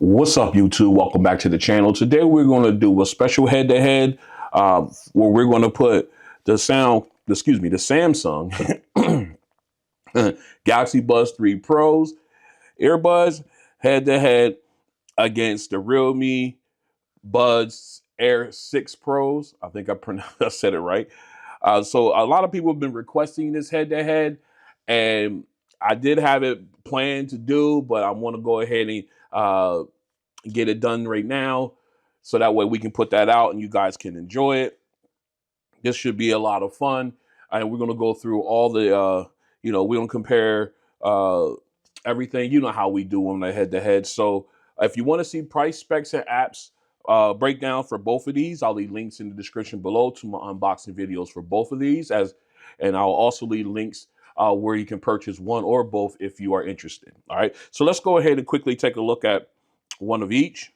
What's up, YouTube? Welcome back to the channel. Today we're going to do a special head-to-head where we're going to put the Samsung Galaxy Buds 3 Pros earbuds head-to-head against the realme Buds Air6 Pros. I think I said it right. So a lot of people have been requesting this head-to-head, and I did have it planned to do, but I want to go ahead and get it done right now, so that way we can put that out and you guys can enjoy it. This should be a lot of fun, and we're going to go through all the, we're going to compare everything. You know how we do on the head-to-head. So if you want to see price, specs, and apps breakdown for both of these, I'll leave links in the description below to my unboxing videos for both of these, and I'll also leave links where you can purchase one or both if you are interested. All right, so let's go ahead and quickly take a look at one of each.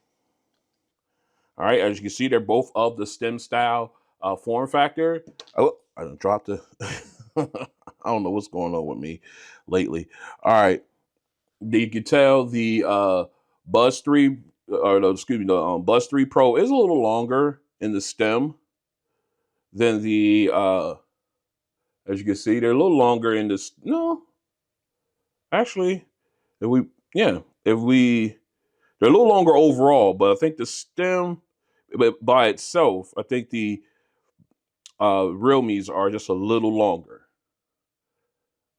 All right, as you can see, they're both of the stem style form factor. Oh, I dropped the I don't know what's going on with me lately. All right, you can tell the Buds 3, or no, excuse me, the Buds 3 Pro is a little longer in the stem than the as you can see, they're a little longer in this. No, actually, they're a little longer overall, but I think the stem, by itself, I think the realmes are just a little longer.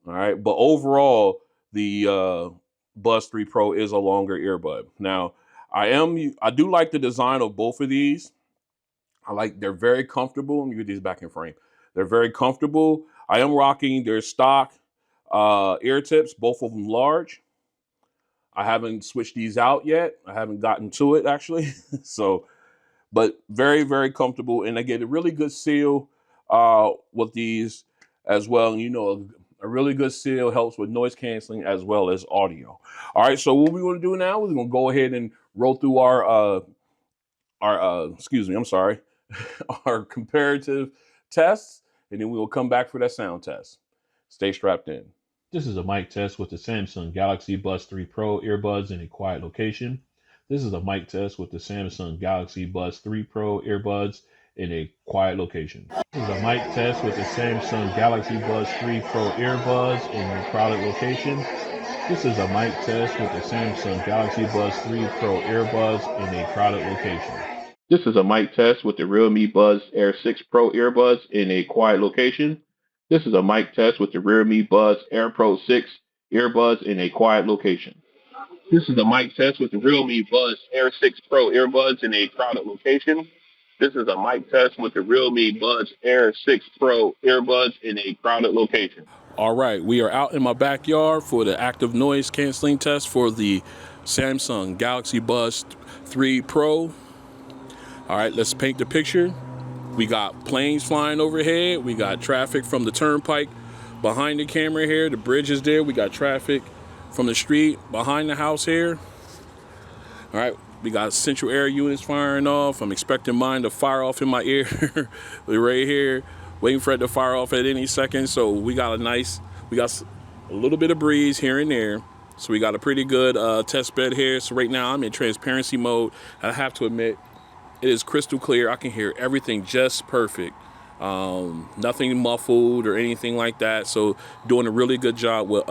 All right, but overall, the Buds 3 Pro is a longer earbud. Now, I do like the design of both of these. They're very comfortable. Let me get these back in frame. They're very comfortable. I am rocking their stock ear tips, both of them large. I haven't switched these out yet. I haven't gotten to it, actually. So, but very, very comfortable. And I get a really good seal with these as well. And a really good seal helps with noise canceling as well as audio. All right, so what we're going to do now is we're going to go ahead and roll through our our comparative tests, and then we will come back for that sound test. Stay strapped in. This is a mic test with the Samsung Galaxy Buds 3 Pro earbuds in a quiet location. This is a mic test with the Samsung Galaxy Buds 3 Pro earbuds in a quiet location. This is a mic test with the Samsung Galaxy Buds 3 Pro earbuds in a crowded location. This is a mic test with the Samsung Galaxy Buds 3 Pro earbuds in a crowded location. This is a mic test with the realme Buds Air6 Pro earbuds in a quiet location. This is a mic test with the realme Buds Air Pro 6 earbuds in a quiet location. This is a mic test with the realme Buds Air6 Pro earbuds in a crowded location. This is a mic test with the realme Buds Air6 Pro earbuds in a crowded location. All right, we are out in my backyard for the active noise canceling test for the Samsung Galaxy Buds 3 Pro. All right, let's paint the picture. We got planes flying overhead. We got traffic from the turnpike behind the camera here. The bridge is there. We got traffic from the street behind the house here. All right, we got central air units firing off. I'm expecting mine to fire off in my ear right here, waiting for it to fire off at any second. So we got a little bit of breeze here and there. So we got a pretty good test bed here. So right now I'm in transparency mode. I have to admit, it is crystal clear. I can hear everything just perfect. Nothing muffled or anything like that. So doing a really good job with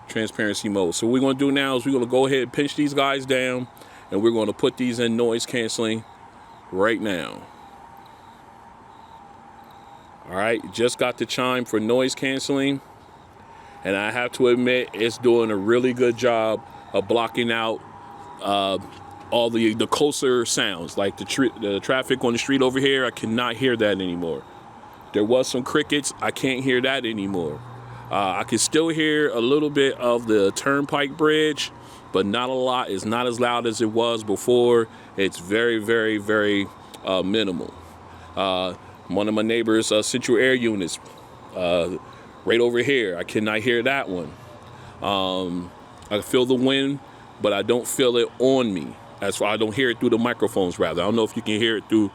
transparency mode. So what we're going to do now is we're going to go ahead and pinch these guys down, and we're going to put these in noise canceling right now. All right, just got the chime for noise canceling, and I have to admit it's doing a really good job of blocking out all the closer sounds, like the traffic on the street over here. I cannot hear that anymore. There was some crickets. I can't hear that anymore. I can still hear a little bit of the turnpike bridge, but not a lot. It's not as loud as it was before. It's very, very, very minimal. One of my neighbor's central air units right over here, I cannot hear that one. I feel the wind, but I don't feel it on me. That's why I don't hear it through the microphones, rather. I don't know if you can hear it through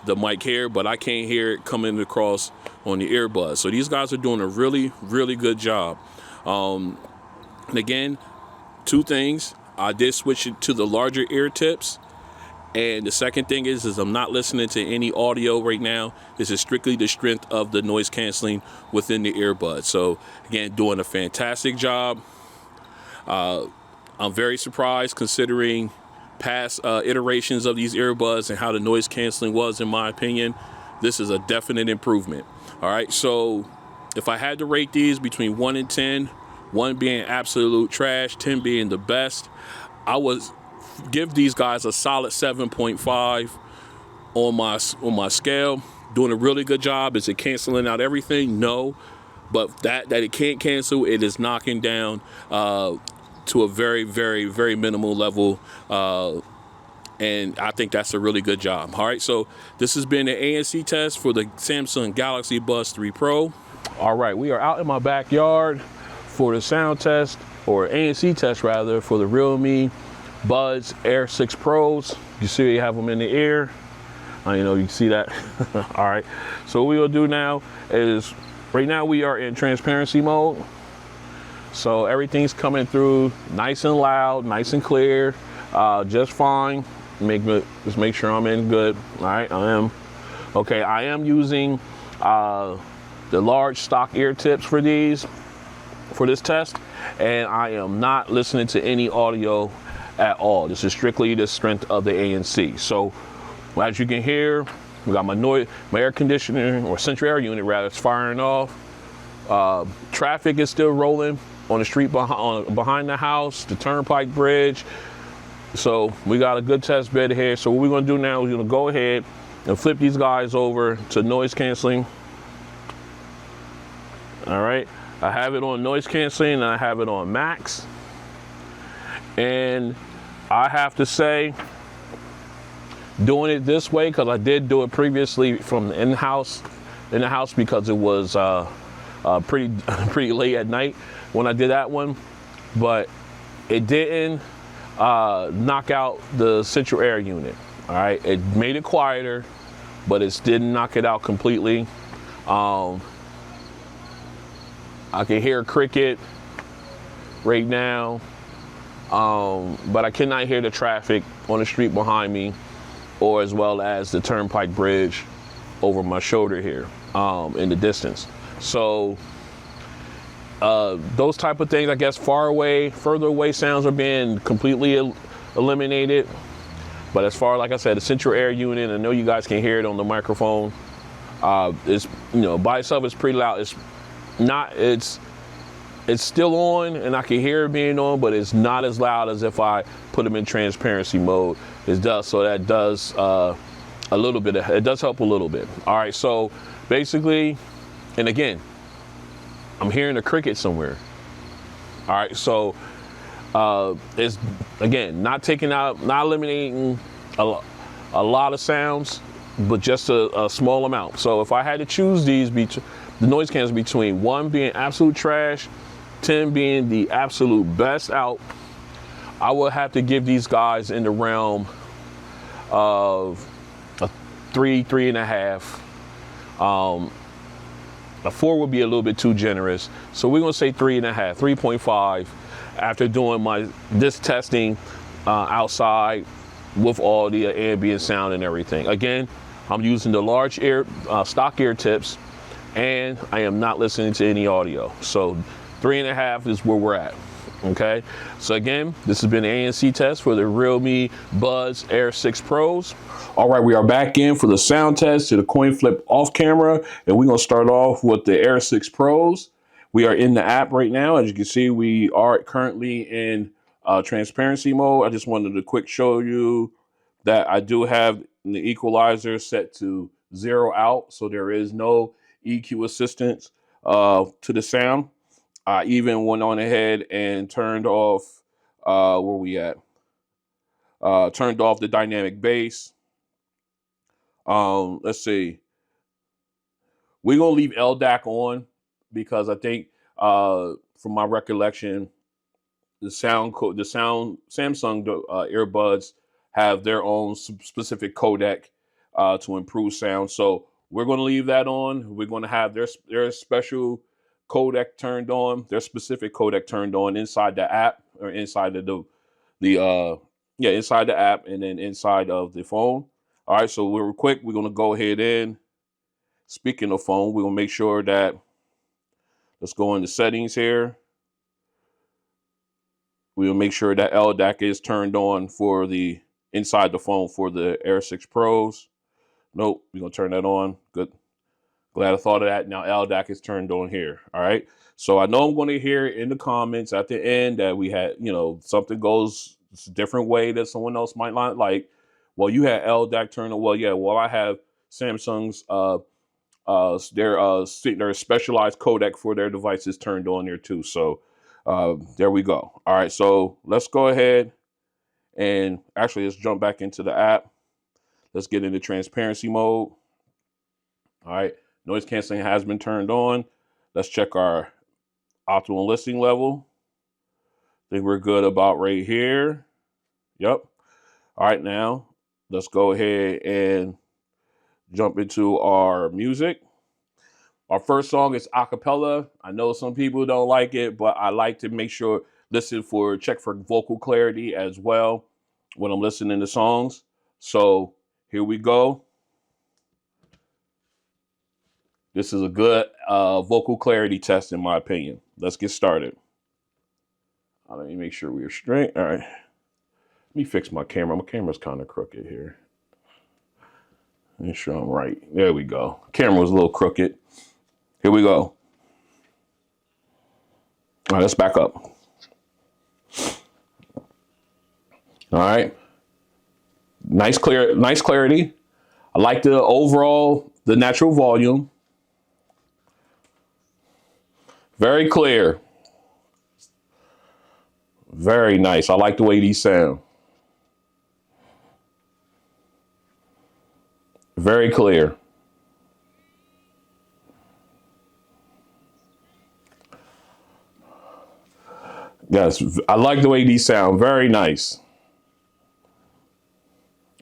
the mic here, but I can't hear it coming across on the earbuds. So these guys are doing a really, really good job. And again, two things. I did switch it to the larger ear tips. And the second thing is I'm not listening to any audio right now. This is strictly the strength of the noise canceling within the earbuds. So again, doing a fantastic job. I'm very surprised considering past iterations of these earbuds and how the noise canceling was, in my opinion. This is a definite improvement. All right, so if I had to rate these between 1 and 10, 1 being absolute trash, 10 being the best, I would give these guys a solid 7.5 on my scale. Doing a really good job. Is it canceling out everything? No, but that it can't cancel, it is knocking down to a very, very, very minimal level. And I think that's a really good job. All right, so this has been the ANC test for the Samsung Galaxy Buds 3 Pro. All right, we are out in my backyard for the sound test, or ANC test rather, for the realme Buds Air6 Pros. You see you have them in the ear. You know, you can see that. All right, so what we'll do now is, right now we are in transparency mode. So everything's coming through nice and loud, nice and clear, just fine. Just make sure I'm in good. All right, I am. Okay, I am using the large stock ear tips for this test, and I am not listening to any audio at all. This is strictly the strength of the ANC. So as you can hear, we got my air conditioner, or central air unit rather, is firing off. Traffic is still rolling on the street behind the house, the turnpike bridge. So we got a good test bed here. So what we're gonna do now is we're gonna go ahead and flip these guys over to noise canceling. All right, I have it on noise canceling and I have it on max. And I have to say, doing it this way, because I did do it previously from in the house because it was pretty late at night when I did that one, but it didn't knock out the central air unit. All right, it made it quieter, but it didn't knock it out completely. I can hear a cricket right now, but I cannot hear the traffic on the street behind me, or as well as the turnpike bridge over my shoulder here in the distance. So those type of things, I guess, further away sounds are being completely eliminated. But as far, like I said, the central air unit, I know you guys can hear it on the microphone. It's, you know, by itself it's pretty loud. It's still on, and I can hear it being on, but it's not as loud as if I put them in transparency mode. It does, so that does a little bit. It does help a little bit. All right, so basically, and again, I'm hearing a cricket somewhere. All right, so it's, again, not eliminating a lot of sounds, but just a small amount. So if I had to choose the noise canceling between 1 being absolute trash, 10 being the absolute best out, I would have to give these guys in the realm of a 3.5. A 4 would be a little bit too generous. So we're gonna say 3.5, 3.5 after doing this testing outside with all the ambient sound and everything. Again, I'm using the large stock ear tips, and I am not listening to any audio. So 3.5 is where we're at. Okay, so again, this has been the ANC test for the realme Buds Air6 Pros. All right, we are back in for the sound test to the coin flip off camera, and we're gonna start off with the Air6 Pros. We are in the app right now. As you can see, we are currently in transparency mode. I just wanted to quick show you that I do have the equalizer set to 0 out, so there is no EQ assistance to the sound. I even went on ahead and turned off, where we at? Turned off the dynamic bass. Let's see. We're gonna leave LDAC on because I think, from my recollection, the Samsung earbuds have their own specific codec to improve sound. So we're gonna leave that on. We're gonna have their special codec turned on, their specific codec turned on inside the app or inside of the yeah, inside the app and then inside of the phone. All right, so real quick, we're gonna go ahead and speaking of phone, we're gonna make sure that let's go into settings here. We'll make sure that LDAC is turned on for the inside the phone for the Air 6 Pros. Nope, we're gonna turn that on. Good. Glad I thought of that. Now LDAC is turned on here. All right. So I know I'm going to hear in the comments at the end that we had, something goes a different way that someone else might not like. Well, you had LDAC turned on. Well, yeah. Well, I have Samsung's their specialized codec for their devices turned on there too. So there we go. All right. So let's go ahead and actually let's jump back into the app. Let's get into transparency mode. All right. Noise canceling has been turned on. Let's check our optimal listening level. I think we're good about right here. Yep. All right, now let's go ahead and jump into our music. Our first song is a cappella. I know some people don't like it, but I like to make sure, check for vocal clarity as well when I'm listening to songs. So here we go. This is a good vocal clarity test, in my opinion. Let's get started. Let me make sure we're straight. All right. Let me fix my camera. My camera's kind of crooked here. Make sure I'm right. There we go. Camera was a little crooked. Here we go. All right, let's back up. All right. Nice clarity. I like the natural volume. Very clear. Very nice. I like the way these sound. Very clear. Yes, I like the way these sound. Very nice.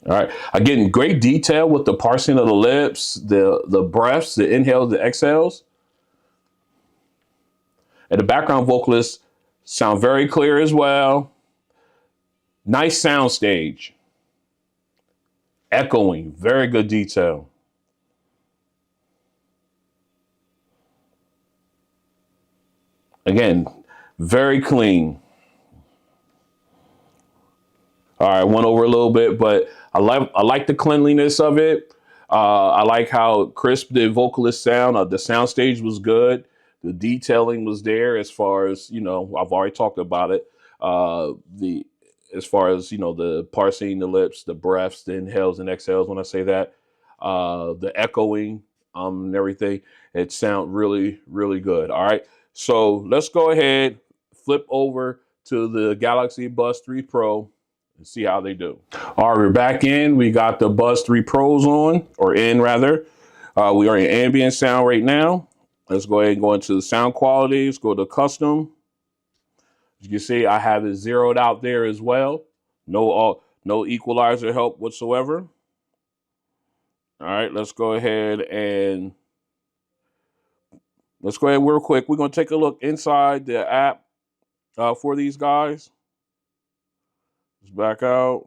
All right. Again, great detail with the parsing of the lips, the breaths, the inhales, the exhales. And the background vocalists sound very clear as well. Nice sound stage. Echoing. Very good detail. Again, very clean. All right, went over a little bit, but I like the cleanliness of it. I like how crisp the vocalist sound. The sound stage was good. The detailing was there as far as, I've already talked about it. The As far as, the parsing the lips, the breaths, the inhales and exhales, when I say that, the echoing and everything, it sound really, really good. All right. So let's go ahead, flip over to the Galaxy Buds 3 Pro and see how they do. All right, we're back in. We got the Buds 3 Pros on, or in rather. We are in ambient sound right now. Let's go ahead and go into the sound quality. Let's go to custom. As you can see, I have it zeroed out there as well. No equalizer help whatsoever. All right, let's go ahead real quick. We're going to take a look inside the app for these guys. Let's back out.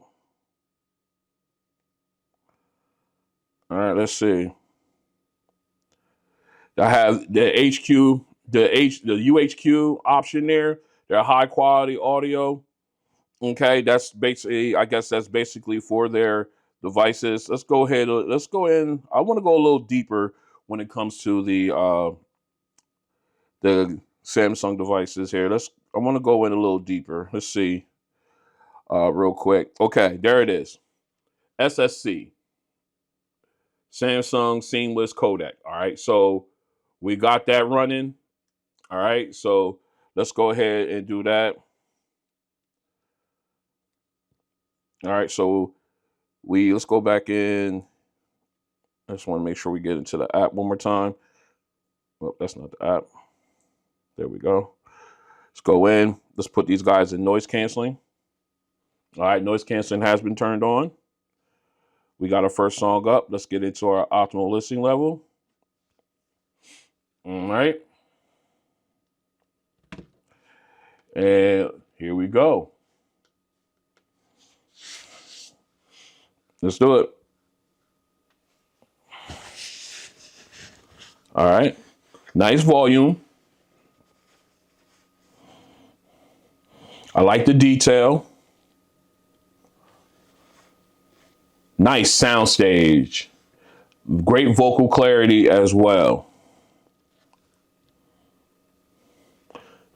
All right, let's see. I have the UHQ option there. They're high quality audio. Okay, that's basically for their devices. Let's go ahead. Let's go in. I want to go a little deeper when it comes to the Samsung devices here. I want to go in a little deeper. Let's see. Real quick. Okay, there it is. SSC. Samsung Seamless Codec. All right, so we got that running. All right, so let's go ahead and do that. All right, so let's go back in. I just want to make sure we get into the app one more time. Well, that's not the app. There we go. Let's go in. Let's put these guys in noise canceling. All right, noise canceling has been turned on. We got our first song up. Let's get into our optimal listening level. All right. And here we go. Let's do it. All right. Nice volume. I like the detail. Nice soundstage. Great vocal clarity as well.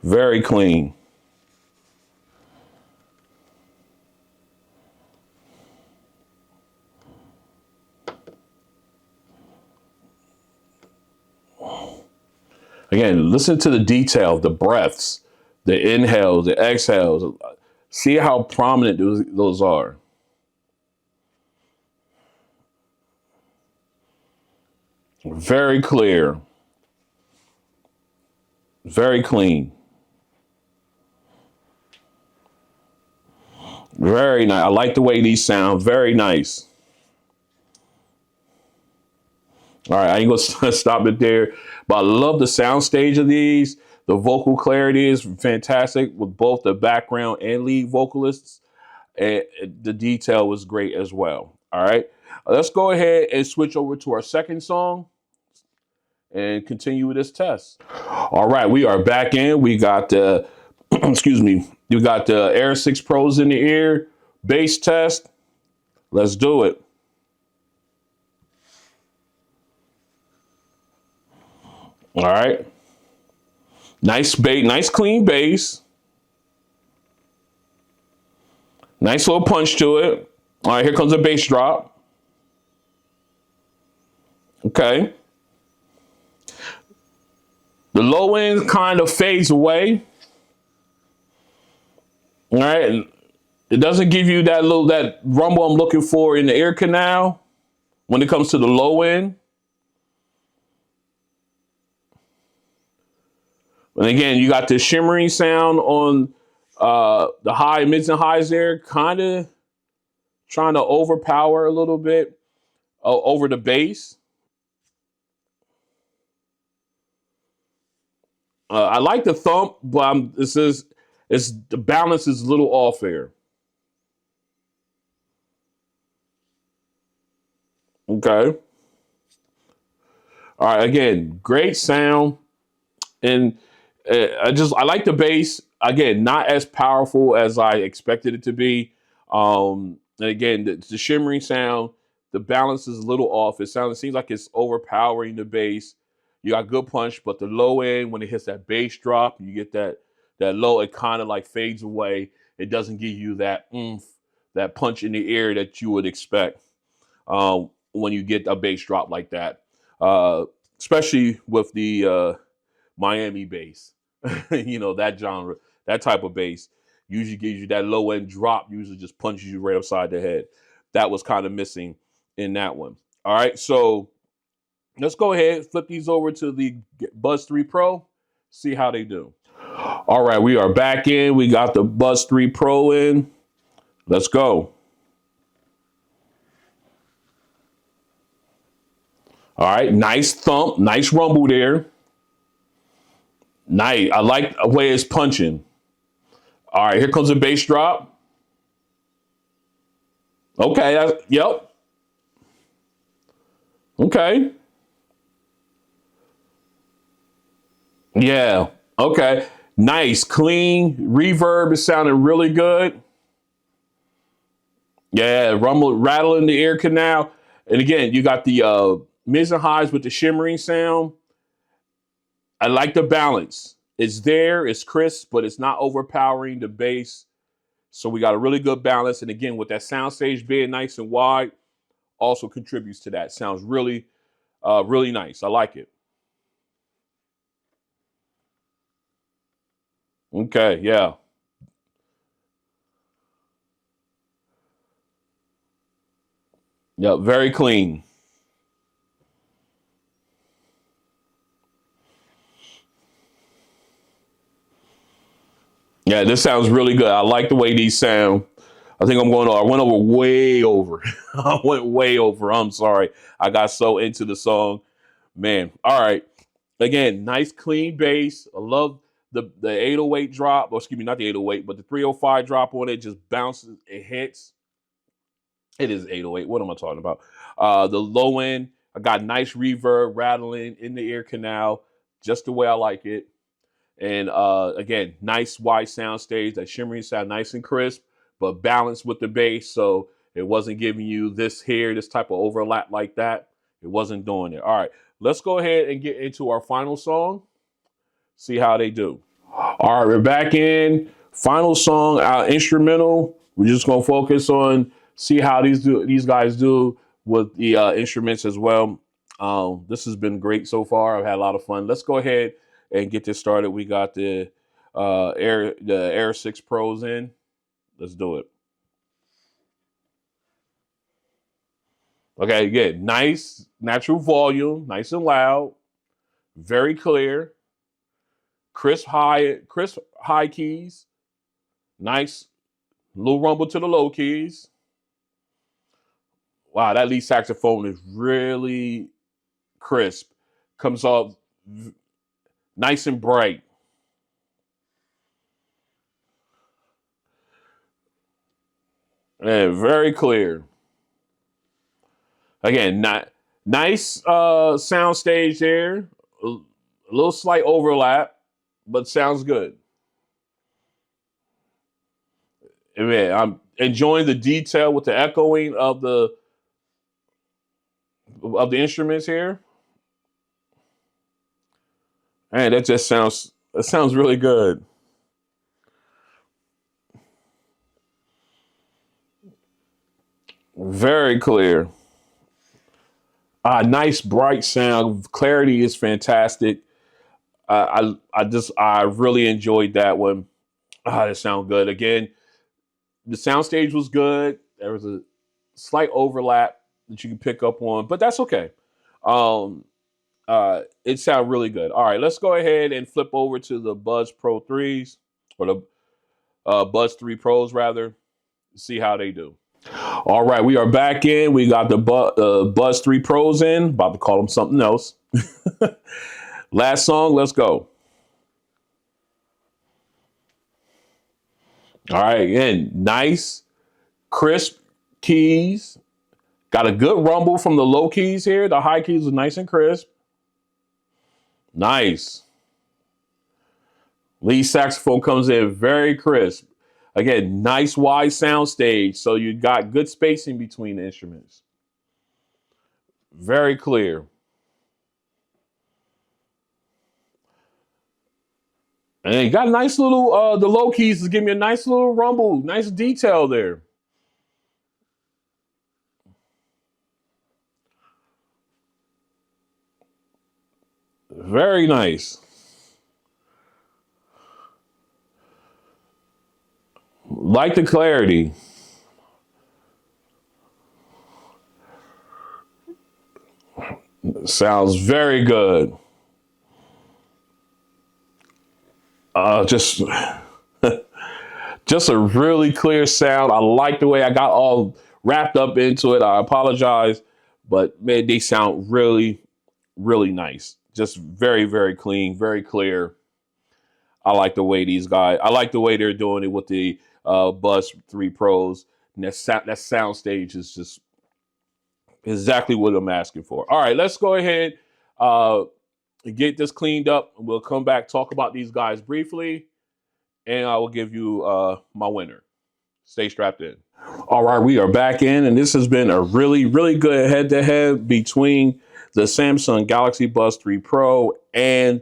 Very clean. Again, listen to the detail, the breaths, the inhales, the exhales. See how prominent those are. Very clear. Very clean. Very nice. I like the way these sound. Very nice. All right, I ain't gonna stop it there, but I love the sound stage of these. The vocal clarity is fantastic with both the background and lead vocalists, and the detail was great as well. All right, let's go ahead and switch over to our second song and continue with this test. All right, we are back in. We got the excuse me, we got the Air 6 Pros in the ear, bass test. Let's do it. All right. Nice bass, nice clean bass. Nice little punch to it. All right, here comes a bass drop. Okay. The low end kind of fades away. All right. And it doesn't give you that rumble I'm looking for in the ear canal when it comes to the low end. And again, you got this shimmering sound on the high, mids, and highs there, kind of trying to overpower a little bit over the bass. I like the thump, but the balance is a little off here. Okay. All right. Again, great sound, and I like the bass. Again, not as powerful as I expected it to be. And again, the shimmering sound, the balance is a little off. It seems like it's overpowering the bass. You got good punch, but the low end when it hits that bass drop, you get that low. It kind of like fades away. It doesn't give you that oomph, that punch in the ear that you would expect when you get a bass drop like that. Especially with the Miami bass, that genre, that type of bass usually gives you that low end drop, usually just punches you right upside the head. That was kind of missing in that one. All right, so let's go ahead, flip these over to the Buds 3 Pro, see how they do. All right, we are back in. We got the Buds 3 Pro in. Let's go. All right, nice thump, nice rumble there. Nice. I like the way it's punching. All right, here comes a bass drop. Okay, yep. Okay. Yeah. Okay. Nice, clean reverb is sounding really good. Yeah, rumble, rattle in the ear canal. And again, you got the mids and highs with the shimmering sound. I like the balance. It's there, it's crisp, but it's not overpowering the bass. So we got a really good balance. And again, with that sound stage being nice and wide, also contributes to that. Sounds really, really nice. I like it. Okay, yeah. Yep, very clean. Yeah, this sounds really good. I like the way these sound. I think I went over way over. I went way over. I'm sorry. I got so into the song. Man. All right. Again, nice clean bass. I love the 808 drop. Or excuse me, not the 808, but the 305 drop on it just bounces. It hits. It is 808. What am I talking about? The low end, I got nice reverb rattling in the ear canal, just the way I like it. And again, nice wide sound stage, that shimmering sound, nice and crisp, but balanced with the bass. So it wasn't giving you this here, this type of overlap like that. It wasn't doing it. All right, let's go ahead and get into our final song, see how they do. All right, we're back in. Final song, our instrumental. We're just gonna focus on see how these guys do with the instruments as well. This has been great so far. I've had a lot of fun. Let's go ahead and get this started. We got the Air 6 Pros in. Let's do it. Okay, good. Nice natural volume, nice and loud, very clear, crisp high keys, nice little rumble to the low keys. Wow, that lead saxophone is really crisp. Comes off nice and bright. And very clear. Again, not nice sound stage there. A little slight overlap, but sounds good. And man, I'm enjoying the detail with the echoing of the instruments here. Man, that sounds really good. Very clear. Nice bright sound. Clarity is fantastic. I really enjoyed that one. That sound good. Again, the sound stage was good. There was a slight overlap that you can pick up on, but that's okay. Um, it sounded really good. All right, let's go ahead and flip over to the Buds Pro 3s or the Buds 3 Pros rather. See how they do. All right, we are back in. We got the Buds 3 Pros in. About to call them something else. Last song, let's go. All right, again, nice, crisp keys. Got a good rumble from the low keys here. The high keys are nice and crisp. Nice. Lead saxophone comes in very crisp. Again, nice wide sound stage. So you got good spacing between the instruments. Very clear. And you got a nice little, the low keys is giving me a nice little rumble, nice detail there. Very nice. Like the clarity. Sounds very good. Just just a really clear sound. I like the way I got all wrapped up into it. I apologize, but man, they sound really, really nice. Just very, very clean, very clear. I like the way these guys. I like the way they're doing it with the Buds 3 Pros. And that sound stage is just exactly what I'm asking for. All right, let's go ahead uh, get this cleaned up. We'll come back talk about these guys briefly, and I will give you my winner. Stay strapped in. All right, we are back in, and this has been a really, really good head-to-head between the Samsung Galaxy Buds 3 Pro and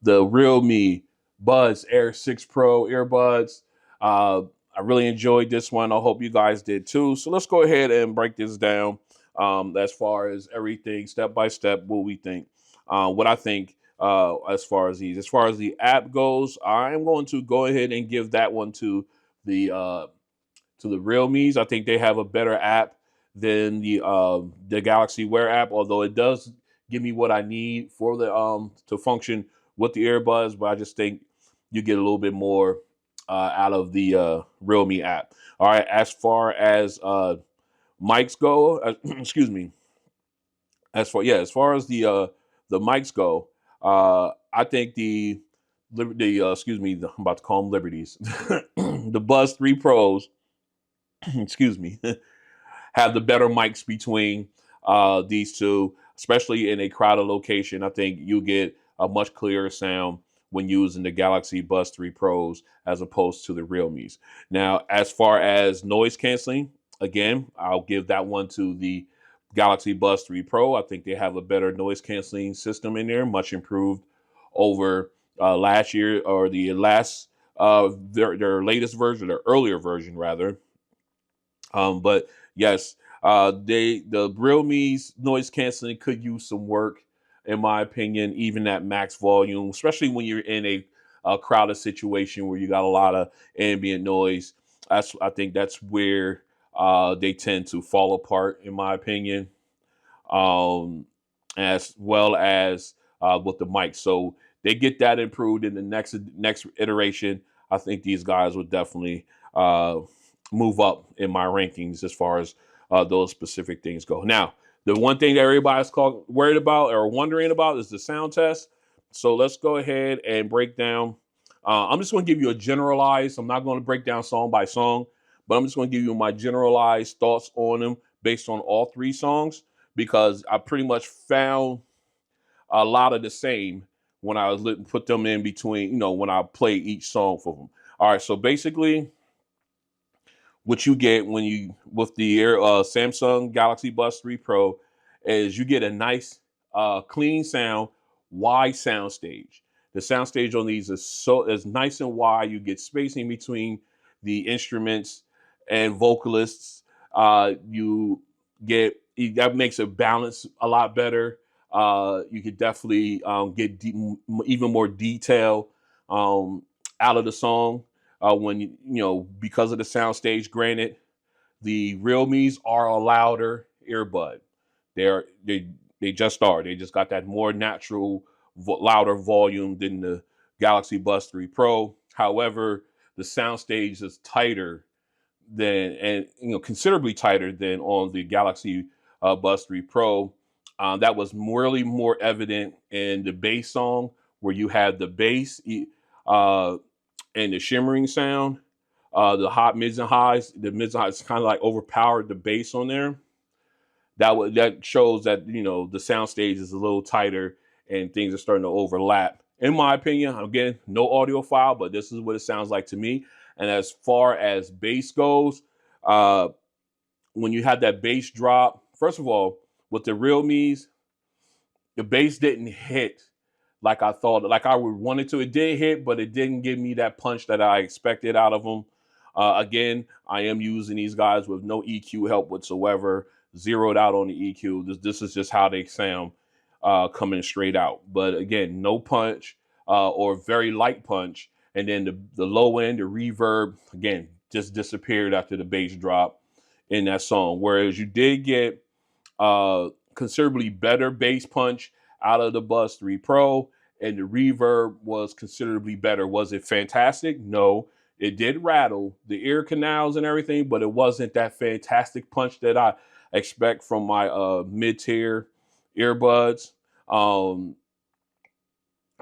the realme Buds Air 6 Pro earbuds. I really enjoyed this one. I hope you guys did too. So let's go ahead and break this down as far as everything, step by step, what we think, what I think as far as these. As far as the app goes, I am going to go ahead and give that one to the realmes. I think they have a better app than the Galaxy Wear app, although it does give me what I need for the to function with the earbuds. But I just think you get a little bit more out of the Realme app. All right, as far as mics go, excuse me. As far as the mics go, I think excuse me, I'm about to call them Liberties. The Buds 3 Pros, excuse me, have the better mics between these two, especially in a crowded location. I think you get a much clearer sound when using the Galaxy Buds 3 Pros as opposed to the Realmes. Now, as far as noise canceling, again, I'll give that one to the Galaxy Buds 3 Pro. I think they have a better noise canceling system in there, much improved over last year or the last their latest version, their earlier version rather. But yes, the Realme's noise canceling could use some work, in my opinion, even at max volume, especially when you're in a crowded situation where you got a lot of ambient noise. I think that's where they tend to fall apart, in my opinion, as well as with the mic. So they get that improved in the next iteration. I think these guys would definitely move up in my rankings as far as those specific things go. Now, the one thing that everybody's worried about or wondering about is the sound test. So let's go ahead and break down. I'm just going to give you a generalized. I'm not going to break down song by song, but I'm just going to give you my generalized thoughts on them based on all three songs, because I pretty much found a lot of the same when I was put them in between, when I play each song for them. All right, so basically, what you get when you with the Samsung Galaxy Buds 3 Pro is you get a nice, clean sound, wide sound stage. The sound stage on these is nice and wide. You get spacing between the instruments and vocalists. You get that makes it balance a lot better. You could definitely get even more detail out of the song when because of the sound stage. Granted, the Realmes are a louder earbud. They just are. They just got that more natural, louder volume than the Galaxy Buds 3 Pro. However, the sound stage is tighter than, and considerably tighter than on the Galaxy Buds 3 Pro. That was really more evident in the bass song, where you had the bass uh, and the shimmering sound, the hot mids and highs. The mids and highs kind of like overpowered the bass on there. That shows that the sound stage is a little tighter and things are starting to overlap. In my opinion, again, no audio file, but this is what it sounds like to me. And as far as bass goes, uh, when you had that bass drop, first of all, with the Realmes, the bass didn't hit like I thought, like I would want it to. It did hit, but it didn't give me that punch that I expected out of them. Again, I am using these guys with no EQ help whatsoever, zeroed out on the EQ. This is just how they sound coming straight out. But again, no punch or very light punch. And then the low end, the reverb, again, just disappeared after the bass drop in that song. Whereas you did get considerably better bass punch out of the Buds 3 Pro, and the reverb was considerably better. Was it fantastic? No. It did rattle the ear canals and everything, but it wasn't that fantastic punch that I expect from my mid-tier earbuds.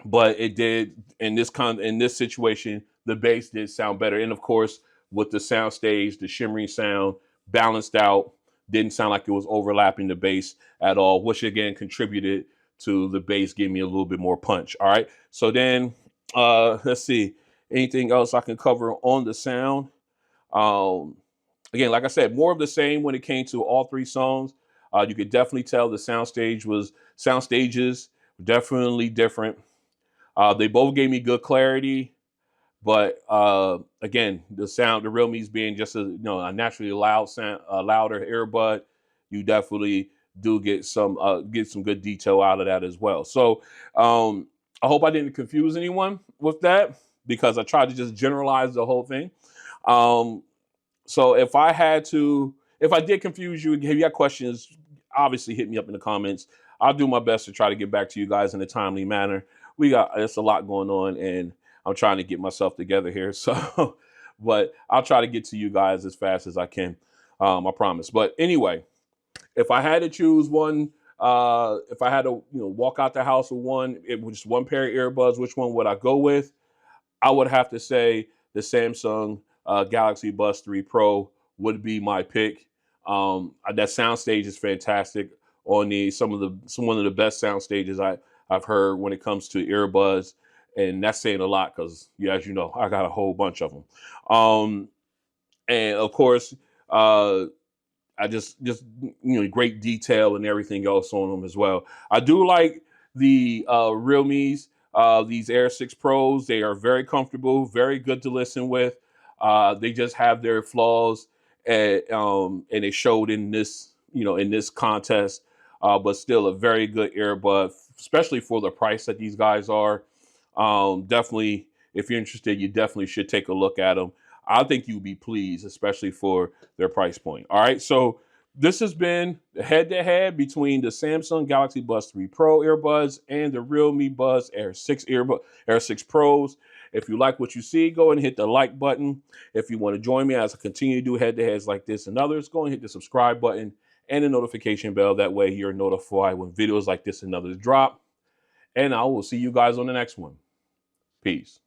But it did in this situation, the bass did sound better. And of course, with the sound stage, the shimmering sound balanced out, didn't sound like it was overlapping the bass at all, which again contributed to the bass giving me a little bit more punch. All right. So then let's see. Anything else I can cover on the sound? Um, Again, like I said, more of the same when it came to all three songs. You could definitely tell the sound stages were definitely different. They both gave me good clarity, but again, the Realme's being just a naturally loud sound, louder earbud, you definitely do get some good detail out of that as well. So I hope I didn't confuse anyone with that, because I tried to just generalize the whole thing. So if I did confuse you, if you got questions, obviously hit me up in the comments. I'll do my best to try to get back to you guys in a timely manner. It's a lot going on, and I'm trying to get myself together here. So, but I'll try to get to you guys as fast as I can. I promise. But anyway, if I had to choose one, if I had to, walk out the house with just one pair of earbuds, which one would I go with? I would have to say the Samsung Galaxy Buds 3 Pro would be my pick. That sound stage is fantastic on one of the best sound stages I've heard when it comes to earbuds, and that's saying a lot because, as you know, I got a whole bunch of them. And of course, uh, I just great detail and everything else on them as well. I do like the Realme's these Air 6 Pros. They are very comfortable, very good to listen with. They just have their flaws, and they showed in this in this contest. But still a very good earbud, especially for the price that these guys are. Definitely, if you're interested, you definitely should take a look at them. I think you'll be pleased, especially for their price point. All right, so this has been the head-to-head between the Samsung Galaxy Buds 3 Pro earbuds and the Realme Buds Air 6 Pros. If you like what you see, go and hit the like button. If you want to join me as I continue to do head-to-heads like this and others, go and hit the subscribe button and the notification bell. That way you're notified when videos like this and others drop. And I will see you guys on the next one. Peace.